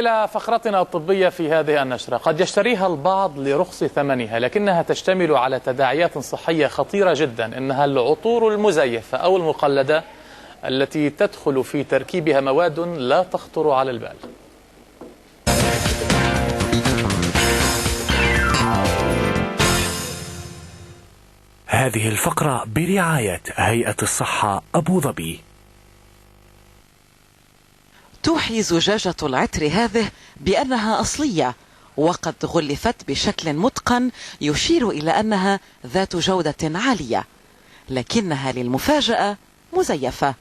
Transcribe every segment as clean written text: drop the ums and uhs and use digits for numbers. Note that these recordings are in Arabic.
إلى فقرتنا الطبية في هذه النشرة. قد يشتريها البعض لرخص ثمنها، لكنها تشتمل على تداعيات صحية خطيرة جدا. إنها العطور المزيفة أو المقلدة التي تدخل في تركيبها مواد لا تخطر على البال. هذه الفقرة برعاية هيئة الصحة أبو ظبي. توحي زجاجة العطر هذه بأنها أصلية، وقد غلفت بشكل متقن يشير إلى أنها ذات جودة عالية، لكنها للمفاجأة مزيفة.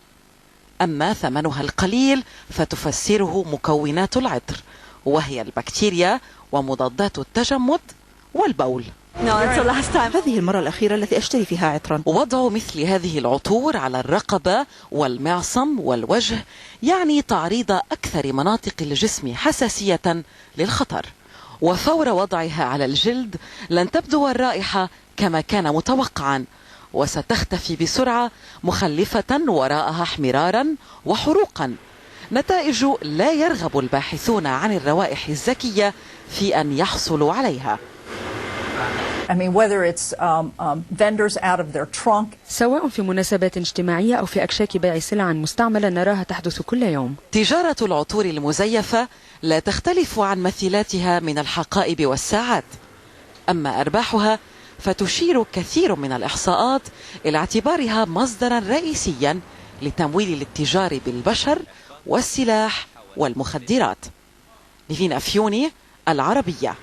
أما ثمنها القليل فتفسره مكونات العطر، وهي البكتيريا ومضادات التجمد والبول. هذه المرة الأخيرة التي أشتري فيها عطرا. وضع مثل هذه العطور على الرقبة والمعصم والوجه يعني تعريض أكثر مناطق الجسم حساسية للخطر، وفور وضعها على الجلد لن تبدو الرائحة كما كان متوقعا، وستختفي بسرعة مخلفة وراءها احمرارا وحروقا، نتائج لا يرغب الباحثون عن الروائح الزكية في أن يحصلوا عليها. سواء في مناسبات اجتماعية أو في أكشاك بيع سلع مستعملة نراها تحدث كل يوم. تجارة العطور المزيفة لا تختلف عن مثيلاتها من الحقائب والساعات، أما أرباحها فتشير كثير من الإحصاءات إلى اعتبارها مصدرا رئيسيا لتمويل الاتجار بالبشر والسلاح والمخدرات. نيفين أفيوني، العربية.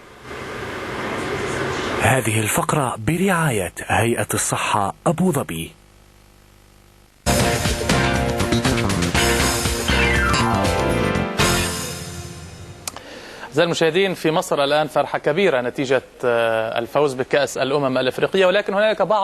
هذه الفقرة برعاية هيئة الصحة أبو ظبي. أعزائي المشاهدين، في مصر الآن فرحة كبيرة نتيجة الفوز بكأس الأمم الأفريقية، ولكن هناك بعض